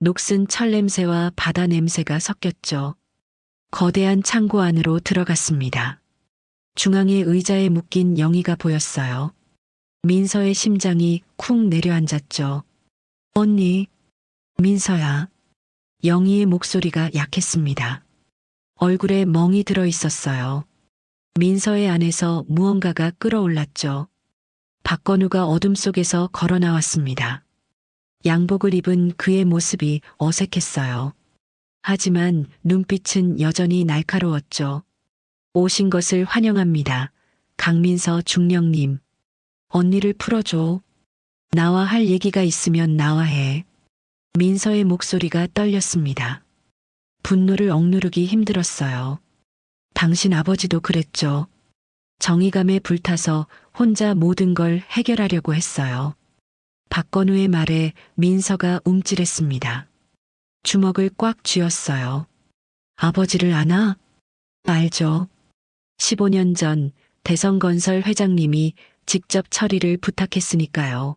녹슨 철 냄새와 바다 냄새가 섞였죠. 거대한 창고 안으로 들어갔습니다. 중앙에 의자에 묶인 영희가 보였어요. 민서의 심장이 쿵 내려앉았죠. 언니, 민서야. 영희의 목소리가 약했습니다. 얼굴에 멍이 들어 있었어요. 민서의 안에서 무언가가 끓어올랐죠. 박건우가 어둠 속에서 걸어 나왔습니다. 양복을 입은 그의 모습이 어색했어요. 하지만 눈빛은 여전히 날카로웠죠. 오신 것을 환영합니다. 강민서 중령님. 언니를 풀어줘. 나와 할 얘기가 있으면 나와 해. 민서의 목소리가 떨렸습니다. 분노를 억누르기 힘들었어요. 당신 아버지도 그랬죠. 정의감에 불타서 혼자 모든 걸 해결하려고 했어요. 박건우의 말에 민서가 움찔했습니다. 주먹을 꽉 쥐었어요. 아버지를 아나? 알죠. 15년 전 대성건설 회장님이 직접 처리를 부탁했으니까요.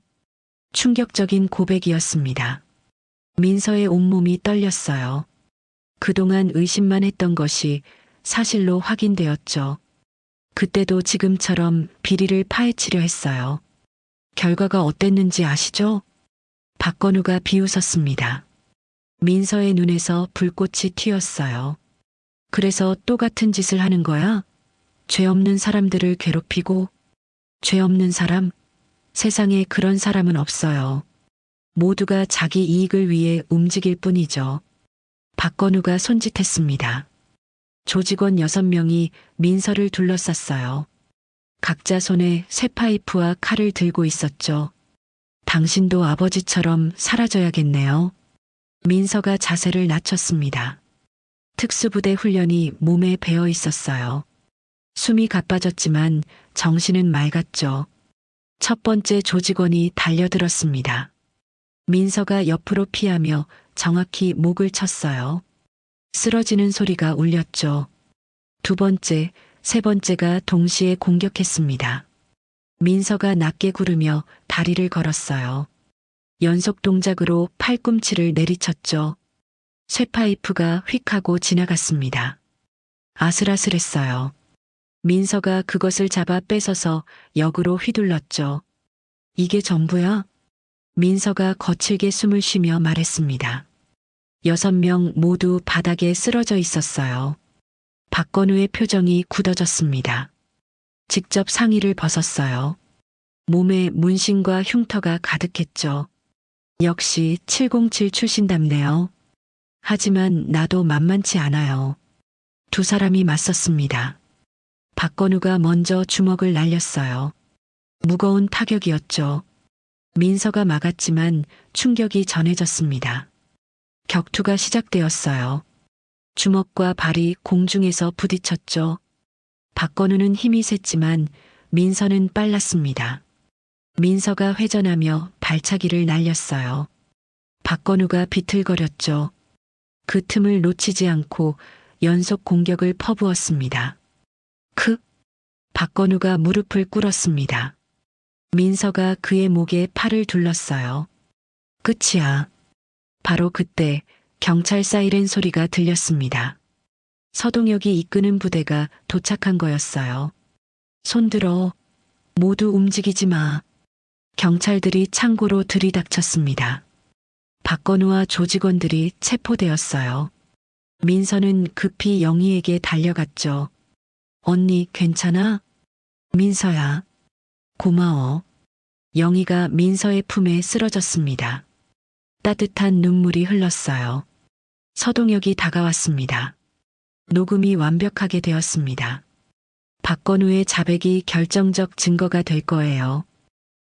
충격적인 고백이었습니다. 민서의 온몸이 떨렸어요. 그동안 의심만 했던 것이 사실로 확인되었죠. 그때도 지금처럼 비리를 파헤치려 했어요. 결과가 어땠는지 아시죠? 박건우가 비웃었습니다. 민서의 눈에서 불꽃이 튀었어요. 그래서 또 같은 짓을 하는 거야? 죄 없는 사람들을 괴롭히고? 죄 없는 사람? 세상에 그런 사람은 없어요. 모두가 자기 이익을 위해 움직일 뿐이죠. 박건우가 손짓했습니다. 조직원 6명이 민서를 둘러쌌어요. 각자 손에 쇠파이프와 칼을 들고 있었죠. 당신도 아버지처럼 사라져야겠네요. 민서가 자세를 낮췄습니다. 특수부대 훈련이 몸에 배어 있었어요. 숨이 가빠졌지만 정신은 맑았죠. 첫 번째 조직원이 달려들었습니다. 민서가 옆으로 피하며 정확히 목을 쳤어요. 쓰러지는 소리가 울렸죠. 두 번째, 세 번째가 동시에 공격했습니다. 민서가 낮게 구르며 다리를 걸었어요. 연속 동작으로 팔꿈치를 내리쳤죠. 쇠파이프가 휙 하고 지나갔습니다. 아슬아슬했어요. 민서가 그것을 잡아 뺏어서 역으로 휘둘렀죠. 이게 전부야? 민서가 거칠게 숨을 쉬며 말했습니다. 6명 모두 바닥에 쓰러져 있었어요. 박건우의 표정이 굳어졌습니다. 직접 상의를 벗었어요. 몸에 문신과 흉터가 가득했죠. 역시 707 출신답네요. 하지만 나도 만만치 않아요. 두 사람이 맞섰습니다. 박건우가 먼저 주먹을 날렸어요. 무거운 타격이었죠. 민서가 막았지만 충격이 전해졌습니다. 격투가 시작되었어요. 주먹과 발이 공중에서 부딪혔죠. 박건우는 힘이 셌지만 민서는 빨랐습니다. 민서가 회전하며 발차기를 날렸어요. 박건우가 비틀거렸죠. 그 틈을 놓치지 않고 연속 공격을 퍼부었습니다. 박건우가 무릎을 꿇었습니다. 민서가 그의 목에 팔을 둘렀어요. 끝이야. 바로 그때 경찰 사이렌 소리가 들렸습니다. 서동혁이 이끄는 부대가 도착한 거였어요. 손들어. 모두 움직이지 마. 경찰들이 창고로 들이닥쳤습니다. 박건우와 조직원들이 체포되었어요. 민서는 급히 영희에게 달려갔죠. 언니 괜찮아? 민서야. 고마워. 영희가 민서의 품에 쓰러졌습니다. 따뜻한 눈물이 흘렀어요. 서동혁이 다가왔습니다. 녹음이 완벽하게 되었습니다. 박건우의 자백이 결정적 증거가 될 거예요.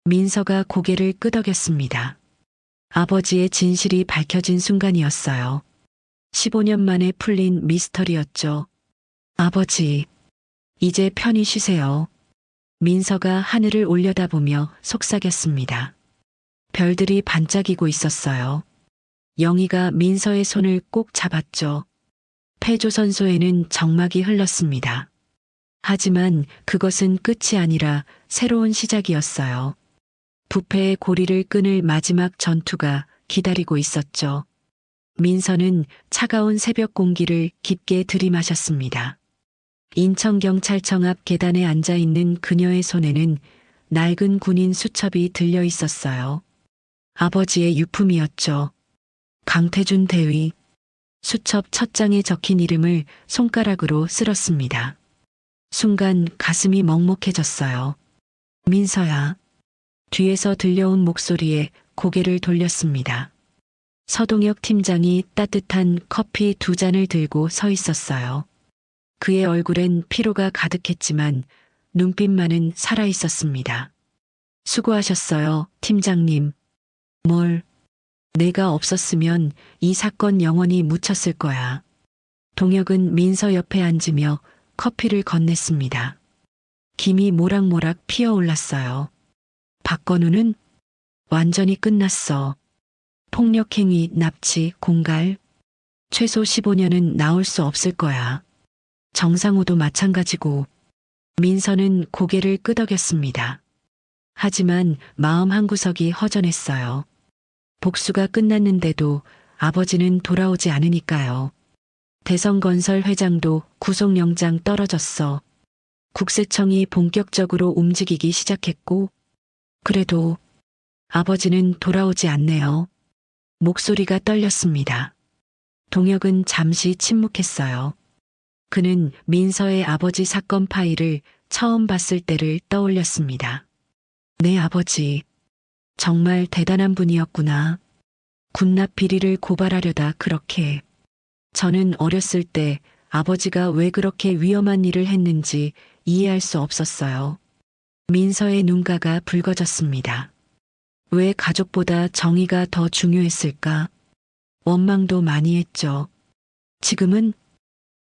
민서가 고개를 끄덕였습니다. 아버지의 진실이 밝혀진 순간이었어요. 15년 만에 풀린 미스터리였죠. 아버지, 이제 편히 쉬세요. 민서가 하늘을 올려다보며 속삭였습니다. 별들이 반짝이고 있었어요. 영희가 민서의 손을 꼭 잡았죠. 폐조선소에는 정막이 흘렀습니다. 하지만 그것은 끝이 아니라 새로운 시작이었어요. 부패의 고리를 끊을 마지막 전투가 기다리고 있었죠. 민서는 차가운 새벽 공기를 깊게 들이마셨습니다. 인천경찰청 앞 계단에 앉아 있는 그녀의 손에는 낡은 군인 수첩이 들려 있었어요. 아버지의 유품이었죠. 강태준 대위. 수첩 첫 장에 적힌 이름을 손가락으로 쓸었습니다. 순간 가슴이 먹먹해졌어요. 민서야. 뒤에서 들려온 목소리에 고개를 돌렸습니다. 서동혁 팀장이 따뜻한 커피 2잔을 들고 서 있었어요. 그의 얼굴엔 피로가 가득했지만 눈빛만은 살아 있었습니다. 수고하셨어요, 팀장님. 뭘? 내가 없었으면 이 사건 영원히 묻혔을 거야. 동혁은 민서 옆에 앉으며 커피를 건넸습니다. 김이 모락모락 피어올랐어요. 박건우는 완전히 끝났어. 폭력행위, 납치, 공갈. 최소 15년은 나올 수 없을 거야. 정상호도 마찬가지고. 민서는 고개를 끄덕였습니다. 하지만 마음 한구석이 허전했어요. 복수가 끝났는데도 아버지는 돌아오지 않으니까요. 대성건설 회장도 구속영장 떨어졌어. 국세청이 본격적으로 움직이기 시작했고, 그래도 아버지는 돌아오지 않네요. 목소리가 떨렸습니다. 동혁은 잠시 침묵했어요. 그는 민서의 아버지 사건 파일을 처음 봤을 때를 떠올렸습니다. 내 아버지, 정말 대단한 분이었구나. 군납 비리를 고발하려다 그렇게. 저는 어렸을 때 아버지가 왜 그렇게 위험한 일을 했는지 이해할 수 없었어요. 민서의 눈가가 붉어졌습니다. 왜 가족보다 정의가 더 중요했을까? 원망도 많이 했죠. 지금은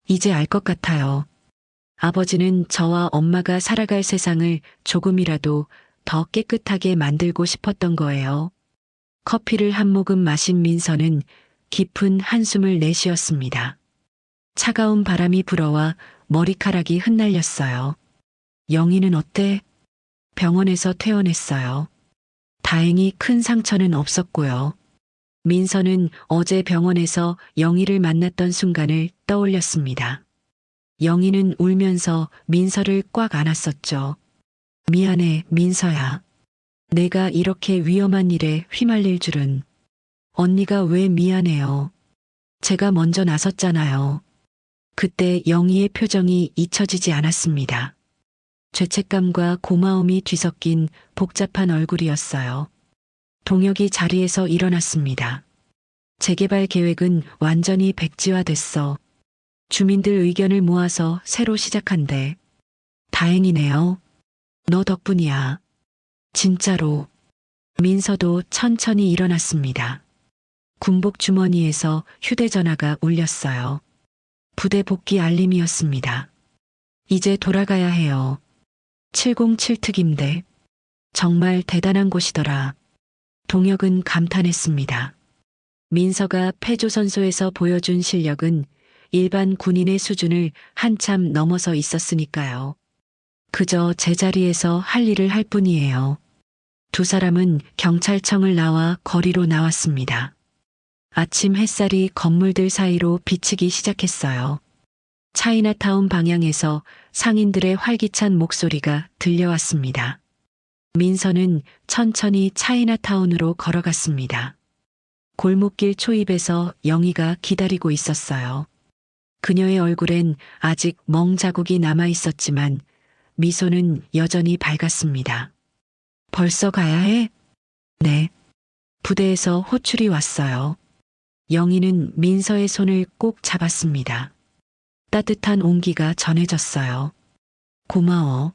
이제 알 것 같아요. 아버지는 저와 엄마가 살아갈 세상을 조금이라도 더 깨끗하게 만들고 싶었던 거예요. 커피를 한 모금 마신 민서는 깊은 한숨을 내쉬었습니다. 차가운 바람이 불어와 머리카락이 흩날렸어요. 영희는 어때? 병원에서 퇴원했어요. 다행히 큰 상처는 없었고요. 민서는 어제 병원에서 영희를 만났던 순간을 떠올렸습니다. 영희는 울면서 민서를 꽉 안았었죠. 미안해, 민서야. 내가 이렇게 위험한 일에 휘말릴 줄은. 언니가 왜 미안해요. 제가 먼저 나섰잖아요. 그때 영희의 표정이 잊혀지지 않았습니다. 죄책감과 고마움이 뒤섞인 복잡한 얼굴이었어요. 동혁이 자리에서 일어났습니다. 재개발 계획은 완전히 백지화됐어. 주민들 의견을 모아서 새로 시작한대. 다행이네요. 너 덕분이야. 진짜로. 민서도 천천히 일어났습니다. 군복 주머니에서 휴대전화가 울렸어요. 부대 복귀 알림이었습니다. 이제 돌아가야 해요. 707특임대. 정말 대단한 곳이더라. 동혁은 감탄했습니다. 민서가 패조선소에서 보여준 실력은 일반 군인의 수준을 한참 넘어서 있었으니까요. 그저 제자리에서 할 일을 할 뿐이에요. 두 사람은 경찰청을 나와 거리로 나왔습니다. 아침 햇살이 건물들 사이로 비치기 시작했어요. 차이나타운 방향에서 상인들의 활기찬 목소리가 들려왔습니다. 민서는 천천히 차이나타운으로 걸어갔습니다. 골목길 초입에서 영희가 기다리고 있었어요. 그녀의 얼굴엔 아직 멍 자국이 남아 있었지만 미소는 여전히 밝았습니다. 벌써 가야 해? 네. 부대에서 호출이 왔어요. 영희는 민서의 손을 꼭 잡았습니다. 따뜻한 온기가 전해졌어요. 고마워.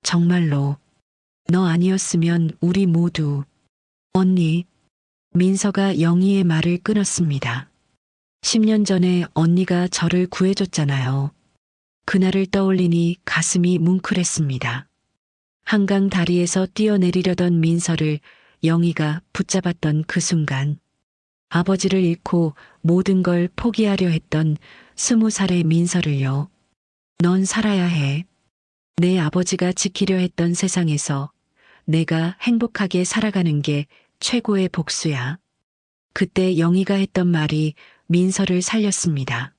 정말로. 너 아니었으면 우리 모두. 언니. 민서가 영희의 말을 끊었습니다. 10년 전에 언니가 저를 구해줬잖아요. 그날을 떠올리니 가슴이 뭉클했습니다. 한강 다리에서 뛰어내리려던 민서를 영희가 붙잡았던 그 순간. 아버지를 잃고 모든 걸 포기하려 했던 20살의 민서를요. 넌 살아야 해. 내 아버지가 지키려 했던 세상에서 내가 행복하게 살아가는 게 최고의 복수야. 그때 영희가 했던 말이 민서를 살렸습니다.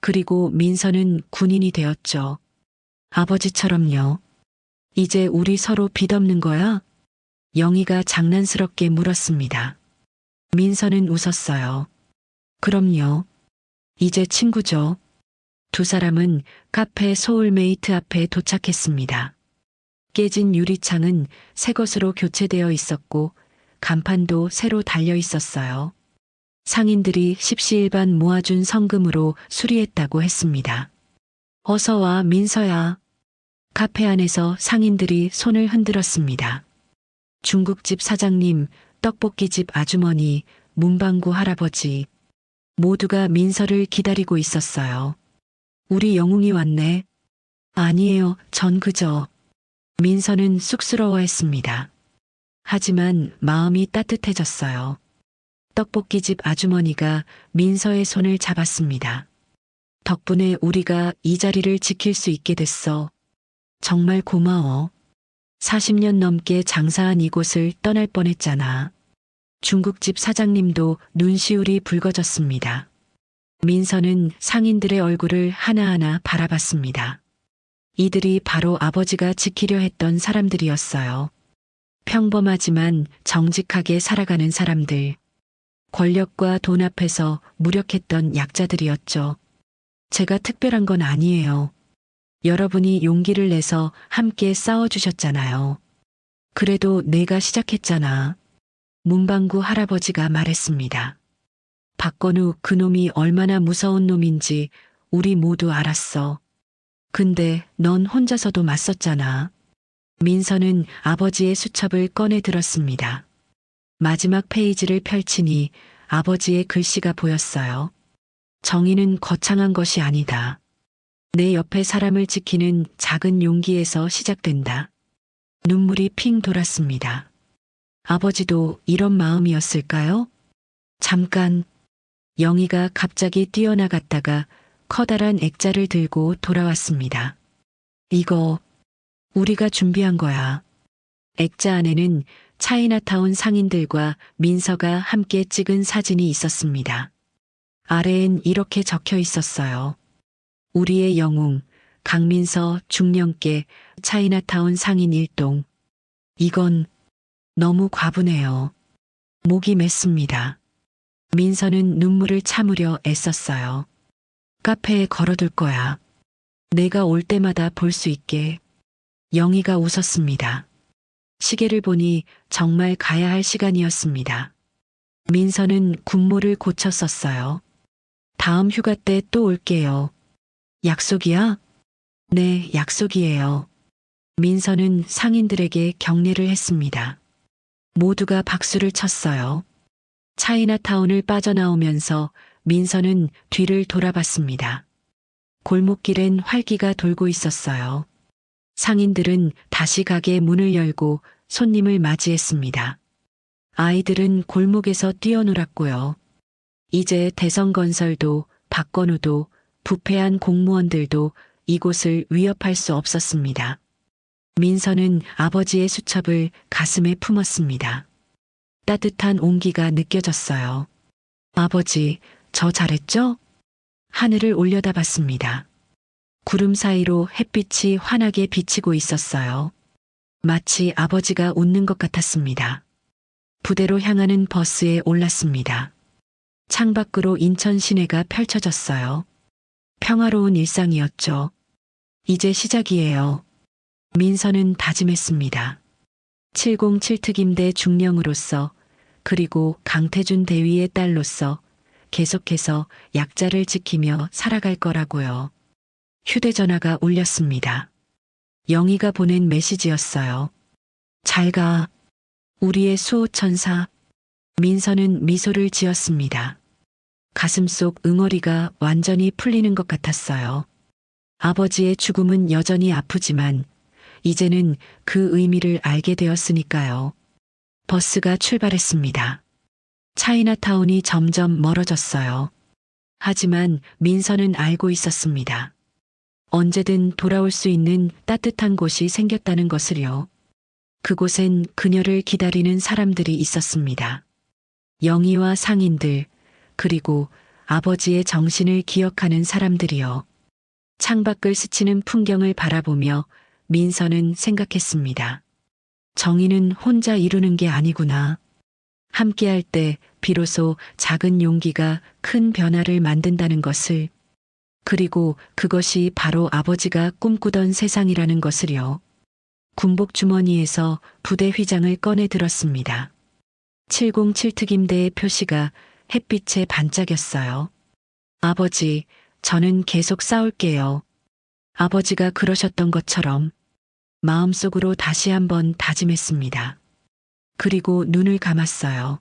그리고 민서는 군인이 되었죠. 아버지처럼요. 이제 우리 서로 빚 없는 거야? 영희가 장난스럽게 물었습니다. 민서는 웃었어요. 그럼요. 이제 친구죠. 두 사람은 카페 소울메이트 앞에 도착했습니다. 깨진 유리창은 새 것으로 교체되어 있었고 간판도 새로 달려 있었어요. 상인들이 십시일반 모아준 성금으로 수리했다고 했습니다. 어서 와, 민서야. 카페 안에서 상인들이 손을 흔들었습니다. 중국집 사장님, 떡볶이집 아주머니, 문방구 할아버지. 모두가 민서를 기다리고 있었어요. 우리 영웅이 왔네. 아니에요, 전 그저. 민서는 쑥스러워했습니다. 하지만 마음이 따뜻해졌어요. 떡볶이집 아주머니가 민서의 손을 잡았습니다. 덕분에 우리가 이 자리를 지킬 수 있게 됐어. 정말 고마워. 40년 넘게 장사한 이곳을 떠날 뻔했잖아. 중국집 사장님도 눈시울이 붉어졌습니다. 민서는 상인들의 얼굴을 하나하나 바라봤습니다. 이들이 바로 아버지가 지키려 했던 사람들이었어요. 평범하지만 정직하게 살아가는 사람들. 권력과 돈 앞에서 무력했던 약자들이었죠. 제가 특별한 건 아니에요. 여러분이 용기를 내서 함께 싸워주셨잖아요. 그래도 내가 시작했잖아. 문방구 할아버지가 말했습니다. 박건우 그놈이 얼마나 무서운 놈인지 우리 모두 알았어. 근데 넌 혼자서도 맞섰잖아. 민서는 아버지의 수첩을 꺼내 들었습니다. 마지막 페이지를 펼치니 아버지의 글씨가 보였어요. 정의는 거창한 것이 아니다. 내 옆에 사람을 지키는 작은 용기에서 시작된다. 눈물이 핑 돌았습니다. 아버지도 이런 마음이었을까요? 잠깐. 영희가 갑자기 뛰어나갔다가 커다란 액자를 들고 돌아왔습니다. 이거 우리가 준비한 거야. 액자 안에는 차이나타운 상인들과 민서가 함께 찍은 사진이 있었습니다. 아래엔 이렇게 적혀 있었어요. 우리의 영웅, 강민서 중령께 차이나타운 상인 1동. 이건 너무 과분해요. 목이 맸습니다. 민서는 눈물을 참으려 애썼어요. 카페에 걸어둘 거야. 내가 올 때마다 볼 수 있게. 영희가 웃었습니다. 시계를 보니 정말 가야 할 시간이었습니다. 민서는 군모를 고쳐 썼어요. 다음 휴가 때 또 올게요. 약속이야? 네, 약속이에요. 민서는 상인들에게 격려를 했습니다. 모두가 박수를 쳤어요. 차이나타운을 빠져나오면서 민서는 뒤를 돌아봤습니다. 골목길엔 활기가 돌고 있었어요. 상인들은 다시 가게 문을 열고 손님을 맞이했습니다. 아이들은 골목에서 뛰어놀았고요. 이제 대성건설도 박건우도 부패한 공무원들도 이곳을 위협할 수 없었습니다. 민서는 아버지의 수첩을 가슴에 품었습니다. 따뜻한 온기가 느껴졌어요. 아버지, 저 잘했죠? 하늘을 올려다봤습니다. 구름 사이로 햇빛이 환하게 비치고 있었어요. 마치 아버지가 웃는 것 같았습니다. 부대로 향하는 버스에 올랐습니다. 창밖으로 인천 시내가 펼쳐졌어요. 평화로운 일상이었죠. 이제 시작이에요. 민서는 다짐했습니다. 707특임대 중령으로서 그리고 강태준 대위의 딸로서 계속해서 약자를 지키며 살아갈 거라고요. 휴대전화가 울렸습니다. 영희가 보낸 메시지였어요. 잘 가. 우리의 수호천사. 민서는 미소를 지었습니다. 가슴속 응어리가 완전히 풀리는 것 같았어요. 아버지의 죽음은 여전히 아프지만 이제는 그 의미를 알게 되었으니까요. 버스가 출발했습니다. 차이나타운이 점점 멀어졌어요. 하지만 민서는 알고 있었습니다. 언제든 돌아올 수 있는 따뜻한 곳이 생겼다는 것을요. 그곳엔 그녀를 기다리는 사람들이 있었습니다. 영희와 상인들, 그리고 아버지의 정신을 기억하는 사람들이요. 창밖을 스치는 풍경을 바라보며 민서는 생각했습니다. 정의는 혼자 이루는 게 아니구나. 함께할 때 비로소 작은 용기가 큰 변화를 만든다는 것을, 그리고 그것이 바로 아버지가 꿈꾸던 세상이라는 것을요. 군복 주머니에서 부대 휘장을 꺼내 들었습니다. 707 특임대의 표시가 햇빛에 반짝였어요. 아버지, 저는 계속 싸울게요. 아버지가 그러셨던 것처럼 마음속으로 다시 한번 다짐했습니다. 그리고 눈을 감았어요.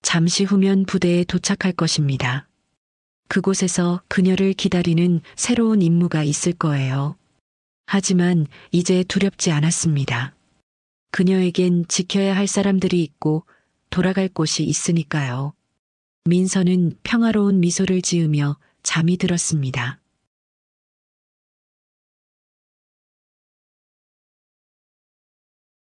잠시 후면 부대에 도착할 것입니다. 그곳에서 그녀를 기다리는 새로운 임무가 있을 거예요. 하지만 이제 두렵지 않았습니다. 그녀에겐 지켜야 할 사람들이 있고 돌아갈 곳이 있으니까요. 민서는 평화로운 미소를 지으며 잠이 들었습니다.